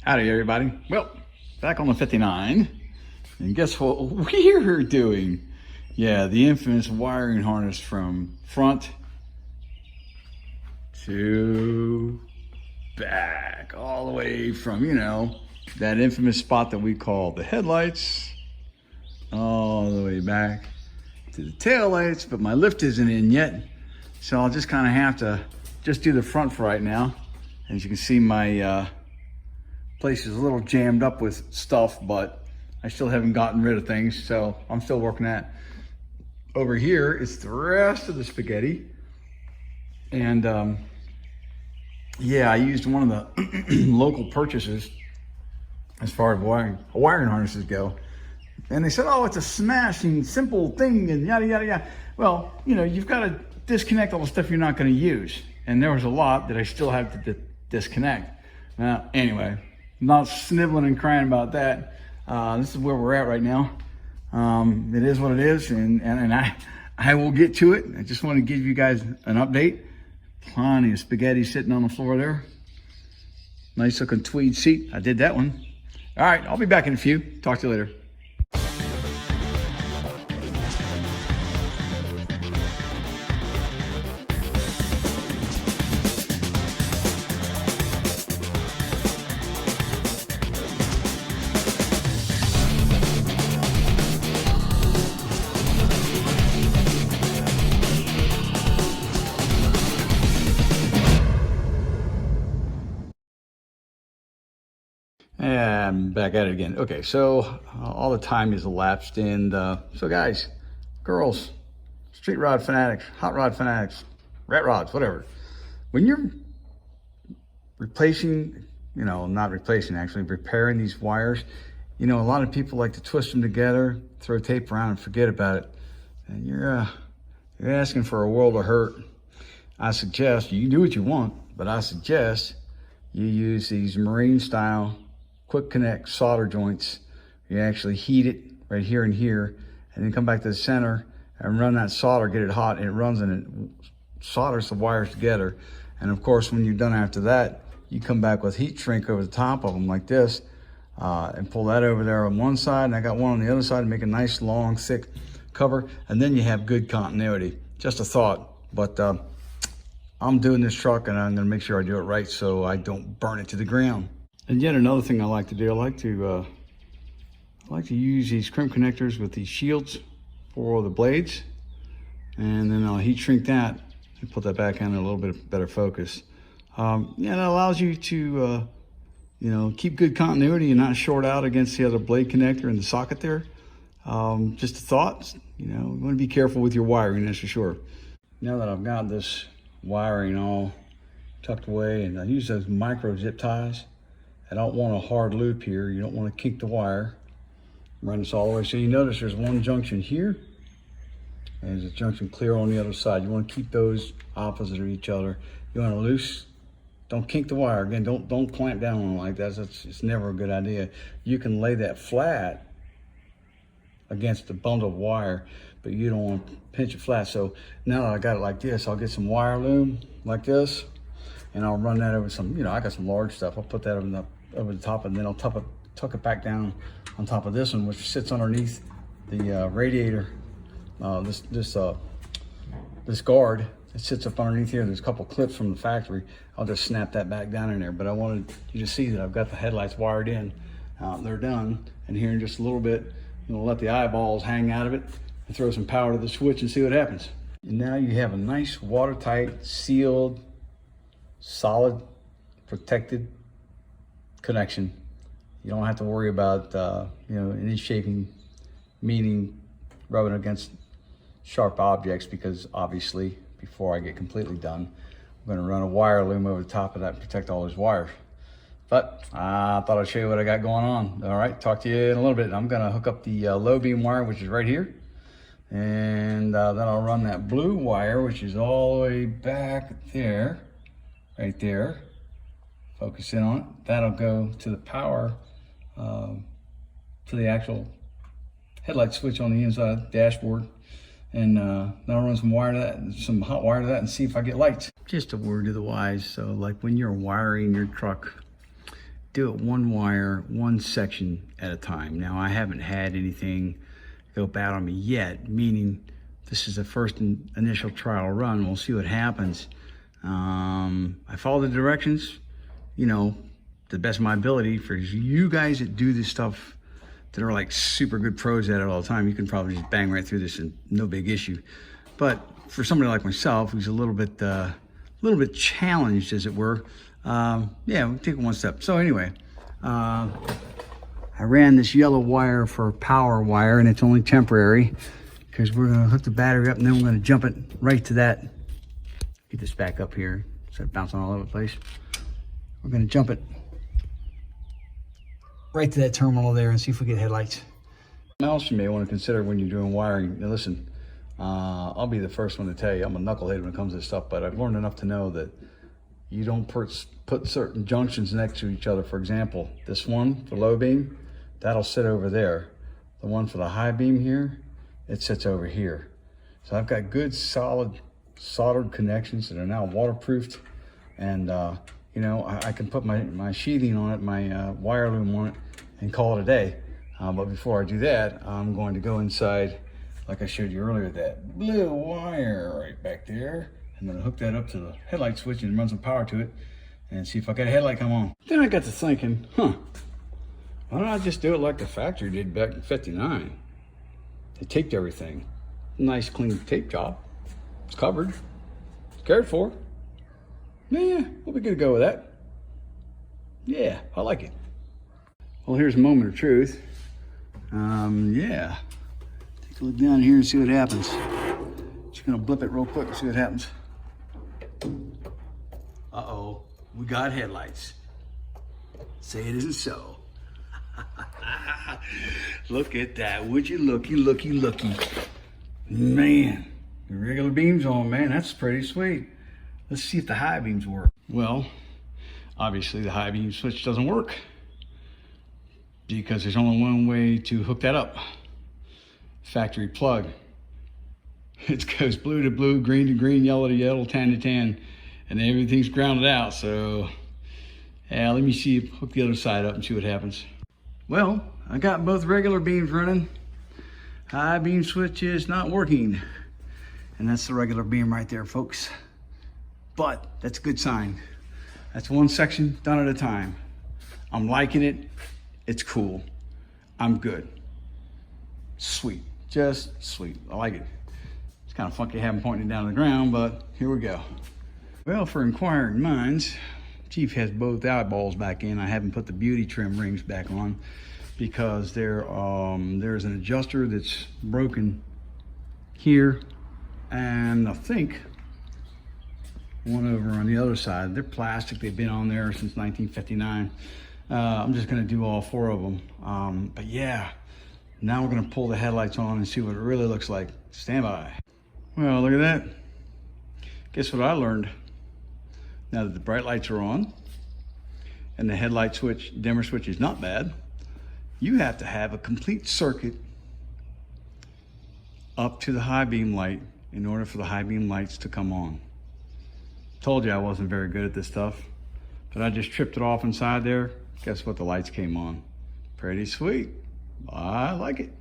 Howdy everybody. Well, back on the 59, and guess what we're doing? Yeah, the infamous wiring harness from front to back, all the way from, that infamous spot that we call the headlights, all the way back to the tail lights, but my lift isn't in yet, so I'll just kind of have to just do the front for right now. As you can see, my place is a little jammed up with stuff, but I still haven't gotten rid of things, so I'm still working that. Over here is the rest of the spaghetti, and yeah, I used one of the local purchases as far as wiring harnesses go, and they said, oh, it's a smashing simple thing and yada yada yada. Well, you've got to disconnect all the stuff you're not going to use, and there was a lot that I still have to disconnect. Anyway, not sniveling and crying about that. This is where we're at right now. It is what it is, and I will get to it. I just want to give you guys an update. Plenty of spaghetti sitting on the floor there. Nice looking tweed seat. I did that one. All right, I'll be back in a few. Talk to you later. And I'm back at it again. Okay, so all the time is elapsed, and so guys, girls, street rod fanatics, hot rod fanatics, rat rods, whatever. When you're replacing, not replacing, actually repairing these wires, a lot of people like to twist them together, throw tape around and forget about it. And you're asking for a world of hurt. I suggest, you can do what you want, but I suggest you use these marine style quick connect solder joints. You actually heat it right here and here, and then come back to the center and run that solder, get it hot, and it runs and it solders the wires together. And of course, when you're done after that, you come back with heat shrink over the top of them like this, and pull that over there on one side, and I got one on the other side to make a nice long thick cover, and then you have good continuity. Just a thought, but I'm doing this truck and I'm gonna make sure I do it right so I don't burn it to the ground. And yet another thing I like to do, I like to use these crimp connectors with these shields for the blades, and then I'll heat shrink that and put that back on in a little bit better focus. Yeah, that allows you to keep good continuity and not short out against the other blade connector in the socket there. Just a thought, you want to be careful with your wiring, that's for sure. Now that I've got this wiring all tucked away, and I use those micro zip ties. I don't want a hard loop here. You don't want to kink the wire. Run this all the way. So you notice there's one junction here, and there's a junction clear on the other side. You want to keep those opposite of each other. You want to loose, don't kink the wire. Again, don't clamp down on it like that. It's never a good idea. You can lay that flat against the bundle of wire, but you don't want to pinch it flat. So now that I got it like this, I'll get some wire loom like this, and I'll run that over some, I got some large stuff. I'll put that over the top, and then I'll tuck it back down on top of this one, which sits underneath the radiator. This guard, it sits up underneath here. There's a couple clips from the factory. I'll just snap that back down in there. But I wanted you to see that I've got the headlights wired in. They're done. And here in just a little bit, let the eyeballs hang out of it and throw some power to the switch and see what happens. And now you have a nice watertight, sealed, solid, protected connection. You don't have to worry about any shaping, meaning rubbing against sharp objects, because obviously before I get completely done, I'm going to run a wire loom over the top of that and protect all those wires. But I thought I'd show you what I got going on. All right, talk to you in a little bit. I'm going to hook up the low beam wire, which is right here, and then I'll run that blue wire, which is all the way back there, right there. Focus in on it. That'll go to the power, to the actual headlight switch on the inside dashboard, and then I'll run some wire to that, some hot wire to that, and see if I get lights. Just a word to the wise. So like when you're wiring your truck, do it one wire, one section at a time. Now, I haven't had anything go bad on me yet, meaning this is the first initial trial run. We'll see what happens. I follow the directions, you know, to the best of my ability. For you guys that do this stuff, that are like super good pros at it all the time, you can probably just bang right through this and no big issue. But for somebody like myself, who's a little bit challenged, as it were, yeah, we'll take it one step. So anyway, I ran this yellow wire for power wire, and it's only temporary because we're gonna hook the battery up and then we're gonna jump it right to that. Get this back up here instead of bouncing all over the place. We're gonna jump it right to that terminal there and see if we get headlights. Something else you may want to consider when you're doing wiring. Now listen, I'll be the first one to tell you, I'm a knucklehead when it comes to this stuff, but I've learned enough to know that you don't put certain junctions next to each other. For example, this one for low beam, that'll sit over there. The one for the high beam here, it sits over here. So I've got good solid soldered connections that are now waterproofed, and you know, I can put my sheathing on it, my wire loom on it, and call it a day. But before I do that, I'm going to go inside, like I showed you earlier, that blue wire right back there. I'm gonna hook that up to the headlight switch and run some power to it and see if I got a headlight come on. Then I got to thinking, why don't I just do it like the factory did back in '59? They taped everything. Nice clean tape job. It's covered, it's cared for. Yeah, we'll be good to go with that. Yeah, I like it. Well, here's a moment of truth. Yeah. Take a look down here and see what happens. Just gonna blip it real quick and see what happens. Uh-oh, we got headlights. Say it isn't so. Look at that, would you looky. Man, the regular beam's on, man, that's pretty sweet. Let's see if the high beams work. Well, obviously the high beam switch doesn't work because there's only one way to hook that up. Factory plug. It goes blue to blue, green to green, yellow to yellow, tan to tan, and everything's grounded out. So yeah, let me see, hook the other side up and see what happens. Well, I got both regular beams running. High beam switch is not working. And that's the regular beam right there, folks. But that's a good sign. That's one section done at a time. I'm liking it. It's cool. I'm good. Sweet, just sweet. I like it. It's kind of funky having pointing down to the ground, but here we go. Well, for inquiring minds, Chief has both eyeballs back in. I haven't put the beauty trim rings back on because there's an adjuster that's broken here, and I think one over on the other side. They're plastic. They've been on there since 1959. I'm just going to do all four of them. But yeah, now we're going to pull the headlights on and see what it really looks like. Stand by. Well, look at that. Guess what I learned? Now that the bright lights are on and the headlight switch, dimmer switch is not bad, you have to have a complete circuit up to the high beam light in order for the high beam lights to come on. Told you I wasn't very good at this stuff, but I just tripped it off inside there. Guess what? The lights came on. Pretty sweet. I like it.